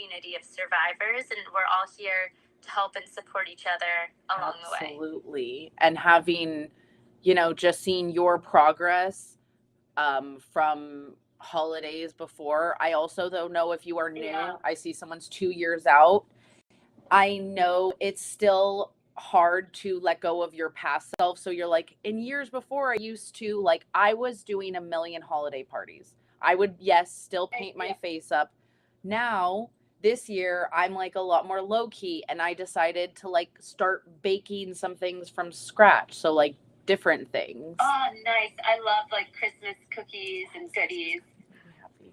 community of survivors, and we're all here to help and support each other along the way. Absolutely. And having, just seeing your progress from holidays before. I also, though, know if you are new, I see someone's 2 years out. I know it's still hard to let go of your past self. So you're like, in years before, I used to, like, I was doing a million holiday parties. I would, yes, still paint my face up. Now, this year, I'm like a lot more low key, and I decided to like start baking some things from scratch. So, like, different things. Oh, nice. I love like Christmas cookies and goodies.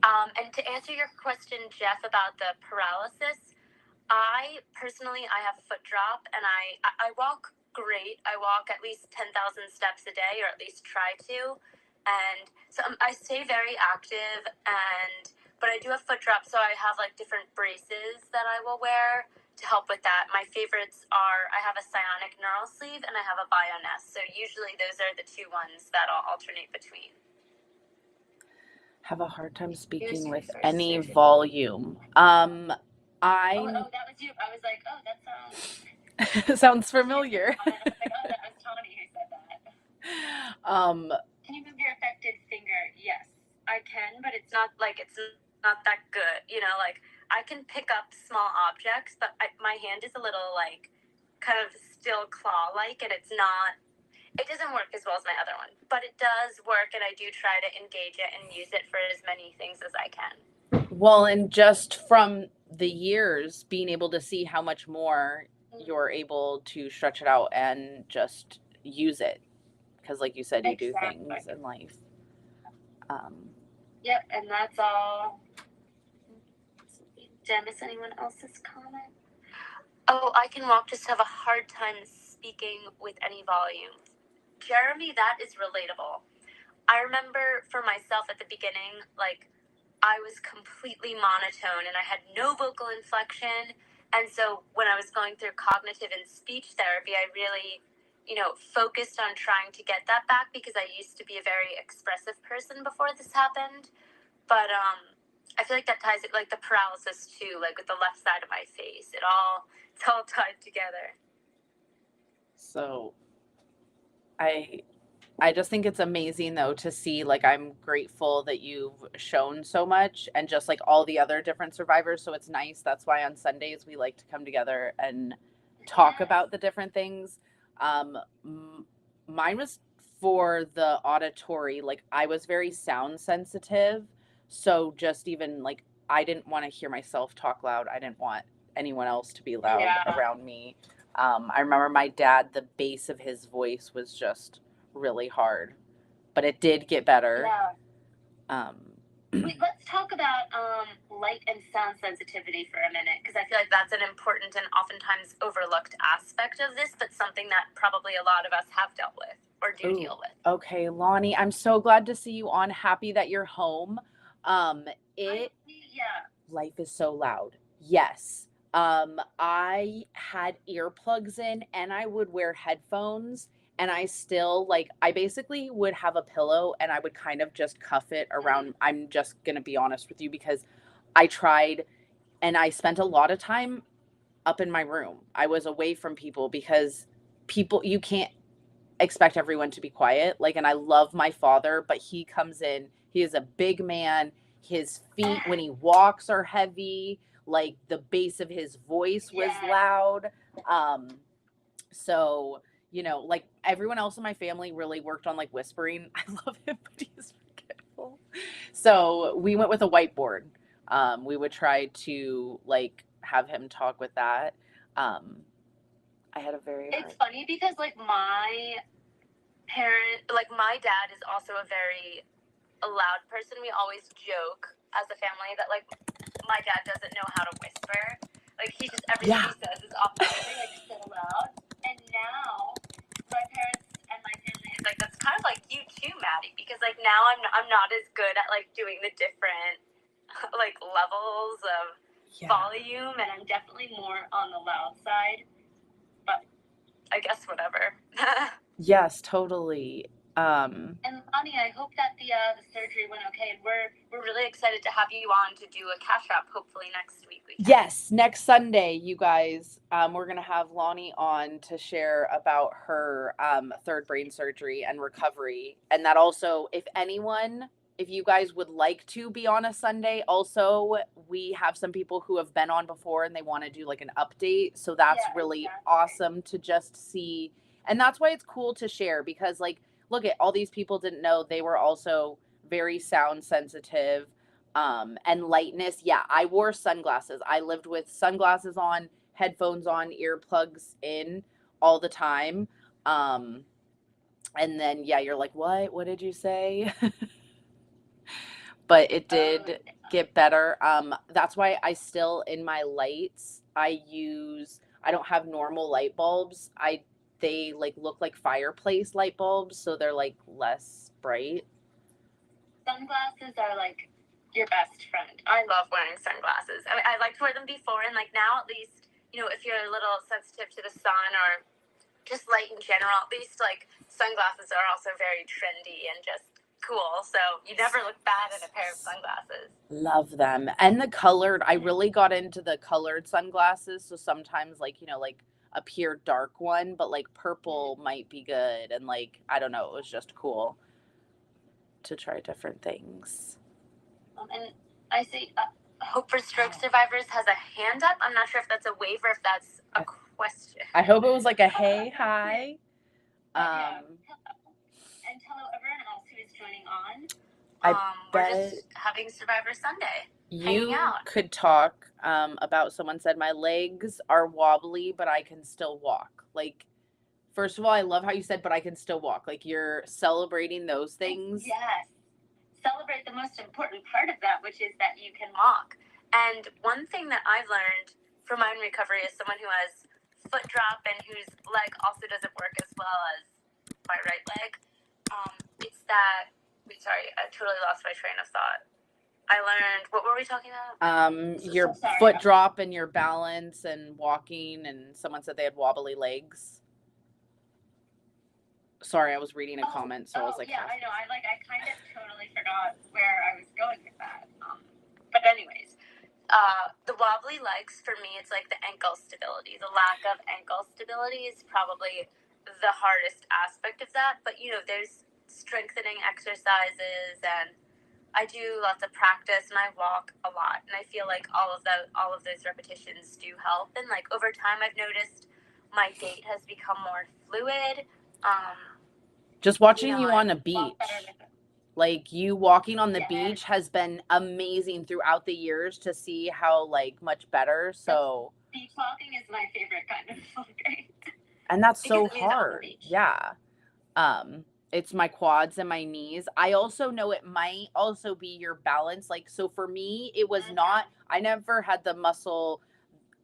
And to answer your question, Jeff, about the paralysis, I personally have foot drop, and I walk great. I walk at least 10,000 steps a day, or at least try to. And so I stay very active, but I do have foot drop, so I have like different braces that I will wear to help with that. My favorites are, I have a Psionic neural sleeve and I have a Bioness. So usually those are the two ones that I'll alternate between. Have a hard time speaking with any volume. Oh, that was you. I was like, oh, that sounds sounds familiar. I was like, oh, that was Tony who said that. Can you move your affected finger? Yes, I can, but it's not that good. Like I can pick up small objects, but my hand is a little like kind of still claw-like, and it doesn't work as well as my other one, but it does work, and I do try to engage it and use it for as many things as I can. Well, and just from the years, being able to see how much more you're able to stretch it out and just use it. Because like you said, you do things in life. Yep, and that's all. Did I miss anyone else's comment? Oh, I can walk, just have a hard time speaking with any volume. Jeremy, that is relatable. I remember for myself at the beginning, like, I was completely monotone and I had no vocal inflection. And so when I was going through cognitive and speech therapy, I really, focused on trying to get that back, because I used to be a very expressive person before this happened. But I feel like that ties it, like the paralysis too, like with the left side of my face. It's all tied together. So I just think it's amazing though to see, like, I'm grateful that you've shown so much, and just like all the other different survivors. So it's nice. That's why on Sundays we like to come together and talk about the different things. Mine was for the auditory, like I was very sound sensitive. So just even like, I didn't want to hear myself talk loud. I didn't want anyone else to be loud around me. I remember my dad, the bass of his voice was just really hard, but it did get better. Let's talk about light and sound sensitivity for a minute, because I feel like that's an important and oftentimes overlooked aspect of this, but something that probably a lot of us have dealt with or do deal with. Okay, Lonnie, I'm so glad to see you on. Happy that you're home. Life is so loud. Yes. I had earplugs in and I would wear headphones, and I still, like, I basically would have a pillow and I would kind of just cuff it around. I'm just going to be honest with you, because I tried, and I spent a lot of time up in my room. I was away from people, because you can't expect everyone to be quiet. Like, and I love my father, but he comes in, he is a big man. His feet when he walks are heavy. Like, the bass of his voice was loud. So, like, everyone else in my family really worked on like whispering. I love him, but he's forgetful. So we went with a whiteboard. We would try to like have him talk with that. I had a very hard... It's funny because like my dad is also a very loud person. We always joke as a family that like my dad doesn't know how to whisper. Like, he just, everything he says is obviously like so loud. And now my parents and my family is like, that's kind of like you too, Maddie, because like now I'm not as good at like doing the different like levels of volume, and I'm definitely more on the loud side. But I guess whatever. Yes, totally. And Lonnie, I hope that the surgery went okay, and we're really excited to have you on to do a cash wrap. Hopefully next week we can. Yes, next Sunday, you guys, we're gonna have Lonnie on to share about her third brain surgery and recovery, and that also, if you guys would like to be on a Sunday, also we have some people who have been on before and they want to do like an update, so that's really awesome to just see, and that's why it's cool to share because like look at all these people didn't know they were also very sound sensitive and lightness. Yeah, I wore sunglasses. I lived with sunglasses on, headphones on, earplugs in all the time. And then yeah, you're like, what did you say? But it did get better. That's why I still in my lights I don't have normal light bulbs. They like look like fireplace light bulbs, so they're like less bright. Sunglasses are like your best friend. I love wearing sunglasses. I mean, I like to wear them before, and like now at least, if you're a little sensitive to the sun or just light in general, at least like sunglasses are also very trendy and just cool. So you never look bad in a pair of sunglasses. Love them. And the colored, I really got into the colored sunglasses. So sometimes like, like a pure dark one, but like purple might be good. And like, I don't know, it was just cool to try different things. And I see Hope for Stroke Survivors has a hand up. I'm not sure if that's a wave or if that's a question. I hope it was like a hey, hi. And hello everyone else who is joining on. We're just having Survivor Sunday. You could talk about someone said my legs are wobbly, but I can still walk. Like, first of all, I love how you said, but I can still walk. Like you're celebrating those things. Yes. Celebrate the most important part of that, which is that you can walk. And one thing that I've learned from my own recovery as someone who has foot drop and whose leg also doesn't work as well as my right leg, it's that, sorry, I totally lost my train of thought. I learned, what were we talking about? Your foot drop and your balance and walking, and someone said they had wobbly legs. Sorry, I was reading a comment, so I was like, yeah, I know. I kind of totally forgot where I was going with that. But anyways, the wobbly legs for me, it's like the ankle stability. The lack of ankle stability is probably the hardest aspect of that. But there's strengthening exercises, and I do lots of practice, and I walk a lot, and I feel like all of those repetitions do help. And like over time, I've noticed my gait has become more fluid. Just watching you on a beach, like you walking on the beach has been amazing throughout the years to see how like much better. So beach walking is my favorite kind of walking. And that's so hard. Yeah. It's my quads and my knees. I also know it might also be your balance. Like, so for me, it was not, I never had the muscle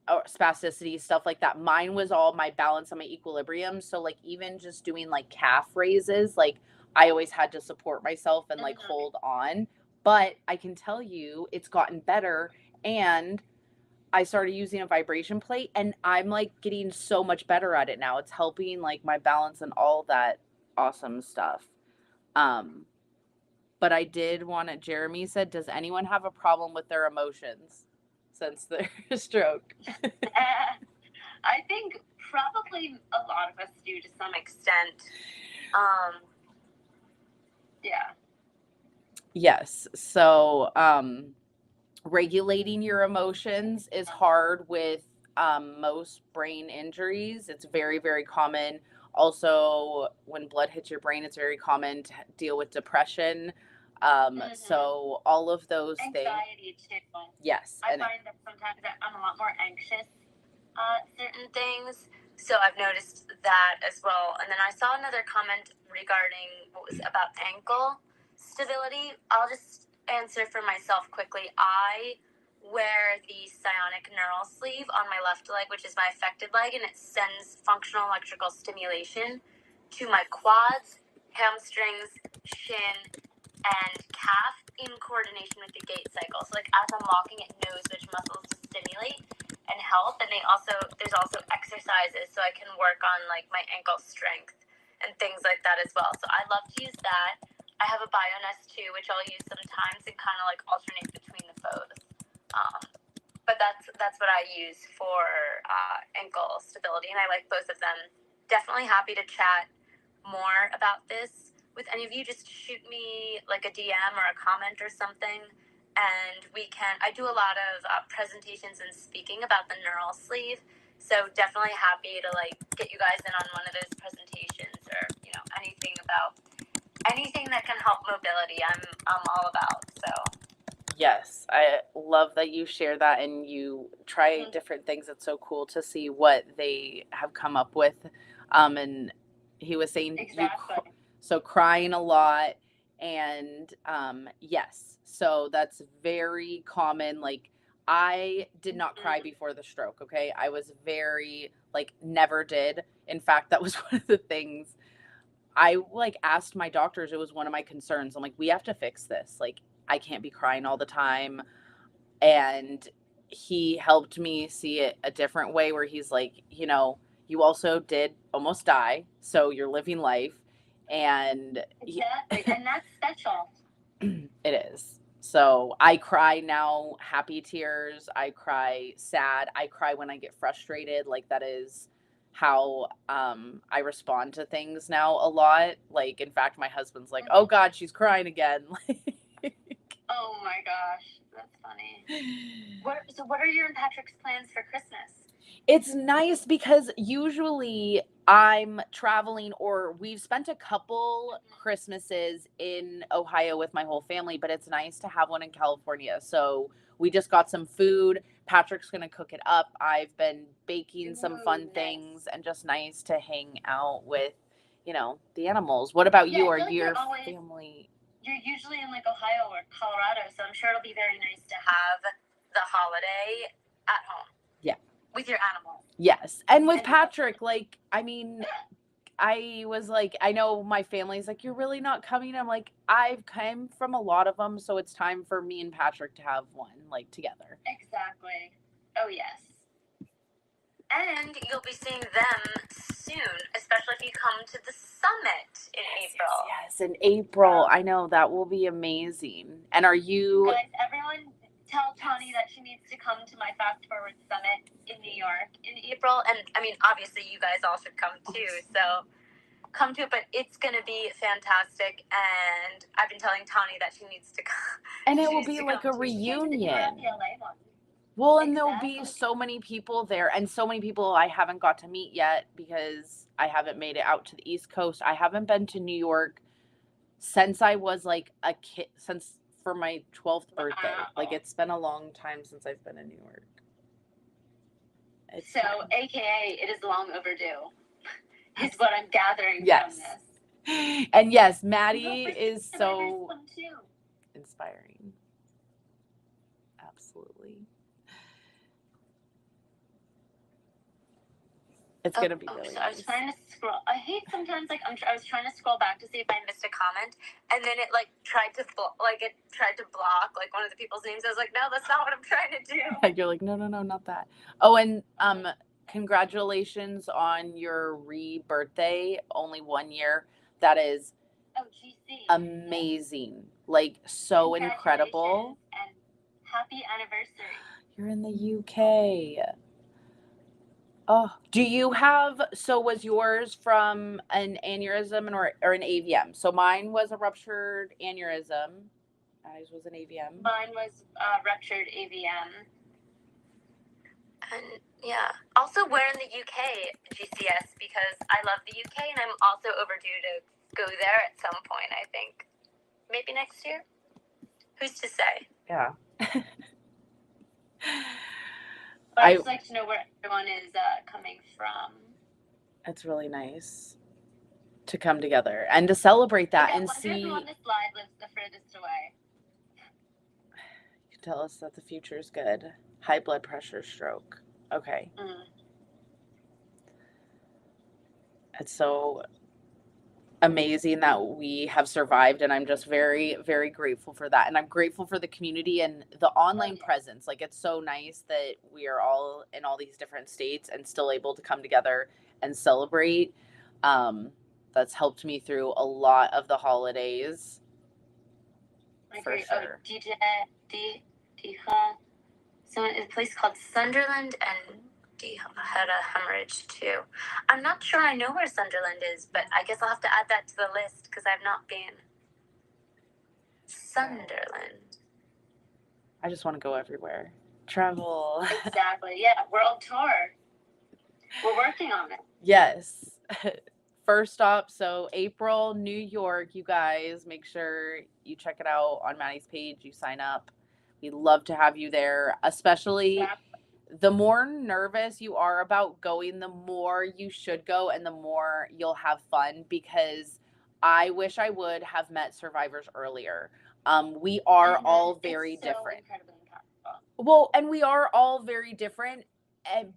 spasticity, stuff like that. Mine was all my balance and my equilibrium. So like even just doing like calf raises, like I always had to support myself and like hold on. But I can tell you it's gotten better, and I started using a vibration plate, and I'm like getting so much better at it now. It's helping like my balance and all that awesome stuff. But I did want to, Jeremy said, does anyone have a problem with their emotions since their stroke? I think probably a lot of us do to some extent. Yeah. Yes. So regulating your emotions is hard with most brain injuries. It's very, very common. Also, when blood hits your brain, it's very common to deal with depression. So all of those anxiety things. Too. Yes. I find that sometimes I'm a lot more anxious certain things. So I've noticed that as well. And then I saw another comment regarding what was about ankle stability. I'll just answer for myself quickly. I wear the Psionic neural sleeve on my left leg, which is my affected leg, and it sends functional electrical stimulation to my quads, hamstrings, shin, and calf in coordination with the gait cycle. So like as I'm walking, it knows which muscles to stimulate and help. And there's also exercises so I can work on like my ankle strength and things like that as well. So I love to use that. I have a Bioness too, which I'll use sometimes and kind of like alternate between the both. But that's what I use for ankle stability, and I like both of them. Definitely happy to chat more about this with any of you. Just shoot me like a DM or a comment or something, and we can. I do a lot of presentations and speaking about the neural sleeve, so definitely happy to like get you guys in on one of those presentations, or anything that can help mobility. I'm all about. So. Yes, I love that you share that and you try different things. It's so cool to see what they have come up with. And he was saying, exactly. So crying a lot, and yes, so that's very common. Like, I did not cry before the stroke. Okay, I was very like never did. In fact, that was one of the things I like asked my doctors. It was one of my concerns. I'm like, we have to fix this. Like, I can't be crying all the time. And he helped me see it a different way, where he's like, you also did almost die. So you're living life. And exactly. And that's special. It is. So I cry now, happy tears. I cry sad. I cry when I get frustrated. Like, that is how I respond to things now a lot. Like, in fact, my husband's like, oh God, she's crying again. Oh my gosh, that's funny. What are your and Patrick's plans for Christmas? It's nice because usually I'm traveling, or we've spent a couple Christmases in Ohio with my whole family, but it's nice to have one in California. So we just got some food. Patrick's going to cook it up. I've been baking some fun things, and just nice to hang out with, the animals. What about you? Are your family? You're usually in like Ohio or Colorado, so I'm sure it'll be very nice to have the holiday at home. Yeah. With your animals. Yes. And with Patrick, like, I mean, I was like, I know my family's like, you're really not coming. I'm like, I've come from a lot of them, so it's time for me and Patrick to have one, like, together. Exactly. Oh, yes. And you'll be seeing them soon, especially if you come to the summit in April. Yes, in April. I know, that will be amazing. And are you... Guys, everyone tell Tawny that she needs to come to my Fast Forward Summit in New York in April. And, I mean, obviously you guys all should come too, so come to it. But it's going to be fantastic, and I've been telling Tawny that she needs to come. And it will be like a reunion. Well, and there'll be so many people there, and so many people I haven't got to meet yet because I haven't made it out to the East Coast. I haven't been to New York since I was like a kid, since for my 12th birthday. Wow. Like, it's been a long time since I've been in New York. So, AKA, it is long overdue, is what I'm gathering from this. And yes, Maddie is so inspiring. Absolutely. It's going to be really nice. I was trying to scroll. I hate sometimes, like, I was trying to scroll back to see if I missed a comment, and then it, like, tried to block, like, one of the people's names. I was like, no, that's not what I'm trying to do. You're like, no, not that. Oh, and congratulations on your re-birthday. Only 1 year. That is amazing. Like, so incredible. And happy anniversary. You're in the UK. Oh, do you have, so was yours from an aneurysm or an AVM? So mine was a ruptured aneurysm. Ours was an AVM. Mine was ruptured AVM. And yeah, also we're in the UK GCS because I love the UK, and I'm also overdue to go there at some point, I think. Maybe next year? Who's to say? Yeah. But I just like to know where everyone is coming from. It's really nice to come together and to celebrate that and see. Who on this slide lives the furthest away? You can tell us that the future is good. High blood pressure, stroke. Okay. It's so amazing that we have survived, and I'm just very, very grateful for that. And I'm grateful for the community and the online presence. Like, it's so nice that we are all in all these different states and still able to come together and celebrate. that's helped me through a lot of the holidays. For sure. Diha. So it's a place called Sunderland, and Diha had a hemorrhage too. I'm not sure I know where Sunderland is, but I guess I'll have to add that to the list because I've not been. Sunderland. I just want to go everywhere. Travel. Exactly. Yeah, world tour. We're working on it. Yes. First stop, so April, New York, you guys. Make sure you check it out on Maddie's page. You sign up. We'd love to have you there, especially the more nervous you are about going, the more you should go and the more you'll have fun, because I wish I would have met survivors earlier. We are all very different. Well, and we are all very different,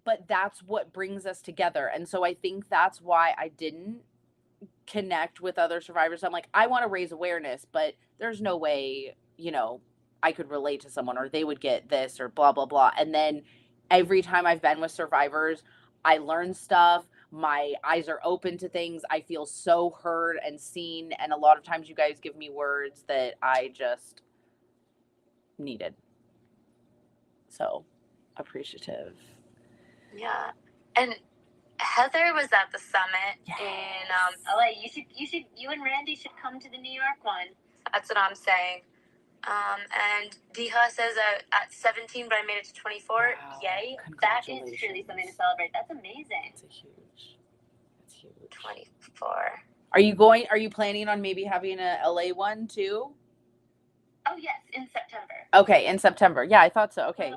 but that's what brings us together. And so I think that's why I didn't connect with other survivors. I'm like, I want to raise awareness, but there's no way, I could relate to someone or they would get this or blah, blah, blah. And then every time I've been with survivors, I learn stuff. My eyes are open to things. I feel so heard and seen. And a lot of times you guys give me words that I just needed. So appreciative. Yeah. And Heather was at the summit in LA. You and Randy should come to the New York one. That's what I'm saying. And Diha says at 17, but I made it to 24. Wow. Yay. That is truly something to celebrate. That's amazing. It's huge. 24. Are you planning on maybe having a LA one too? Oh, yes, in September. Okay, in September. Yeah, I thought so. Okay,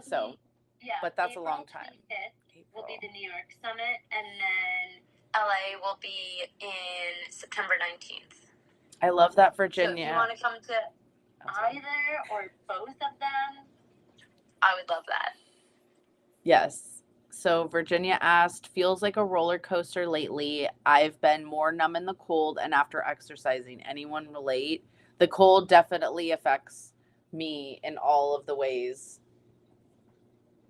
but that's April a long time. 25th will be the New York summit, and then LA will be in September 19th. I love that, Virginia. So if you want to come to either or both of them, I would love that. Yes. So Virginia asked, feels like a roller coaster lately. I've been more numb in the cold and after exercising. Anyone relate? The cold definitely affects me in all of the ways.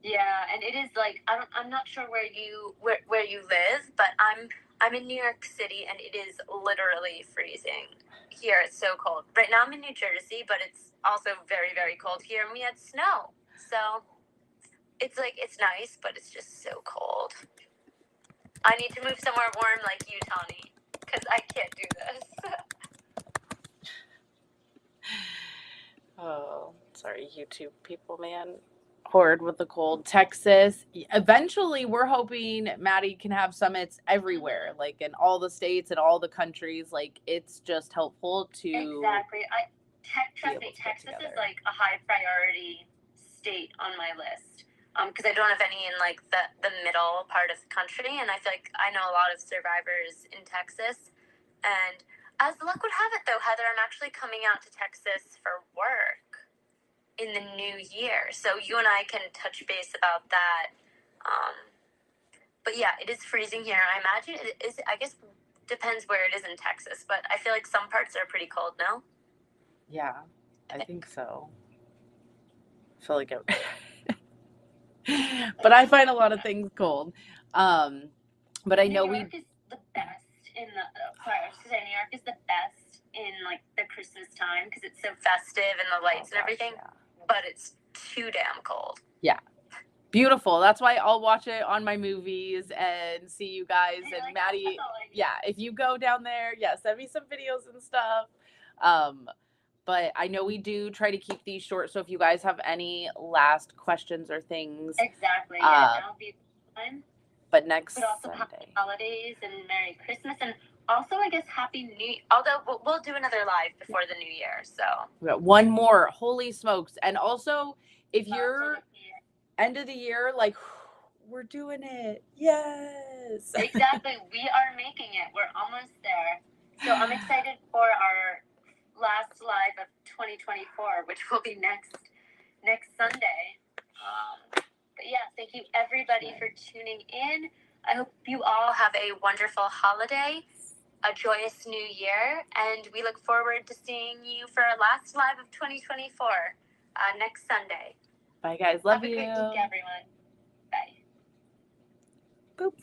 Yeah, and it is like I'm not sure where you live, but I'm in New York City and it is literally freezing. Here it's so cold. Right now I'm in New Jersey, but it's also very, very cold here, and we had snow. So it's like it's nice, but it's just so cold. I need to move somewhere warm like you, Tawny, because I can't do this. Oh, sorry, YouTube people, man. Horde with the cold. Texas. Eventually, we're hoping Maddie can have summits everywhere, like in all the states and all the countries. Like, it's just helpful to. Exactly. Trust me, Texas is like a high priority state on my list. Because I don't have any in like the middle part of the country, and I feel like I know a lot of survivors in Texas. And as luck would have it, though, Heather, I'm actually coming out to Texas for work in the new year, so you and I can touch base about that. But yeah, it is freezing here. I imagine it is. I guess depends where it is in Texas, but I feel like some parts are pretty cold. No? Yeah, I think so. I feel like it. But I find a lot of things cold. But I know New York is the best in the. Sorry, I was gonna say New York is the best in like the Christmas time because it's so festive and the lights and everything. Yeah. But it's too damn cold. Yeah. Beautiful. That's why I'll watch it on my movies and see you guys. And like, Maddie, if you go down there, send me some videos and stuff. But I know we do try to keep these short. So if you guys have any last questions or things. Exactly. That'll be fun. But next Sunday. Happy holidays and Merry Christmas. And also, I guess, Happy New Year. Although we'll do another live before the New Year. So we got one more. Holy smokes. And also, if you're end of the year, like, we're doing it. Yes. Exactly. We are making it. We're almost there. So I'm excited for our last live of 2024, which will be next Sunday. But yeah, thank you everybody for tuning in. I hope you all have a wonderful holiday, a joyous new year, and we look forward to seeing you for our last live of 2024 next Sunday. Bye, guys. Love you. Have a great week, everyone. Bye. Boop.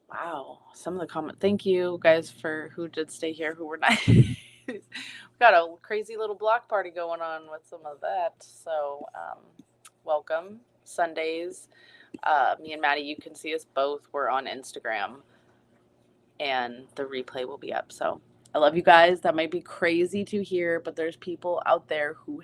Wow. some of the comment. Thank you guys for who did stay here, who were not. We got a crazy little block party going on with some of that. So welcome. Sundays. Me and Maddie, you can see us both. We're on Instagram, and the replay will be up. So I love you guys. That might be crazy to hear, but there's people out there who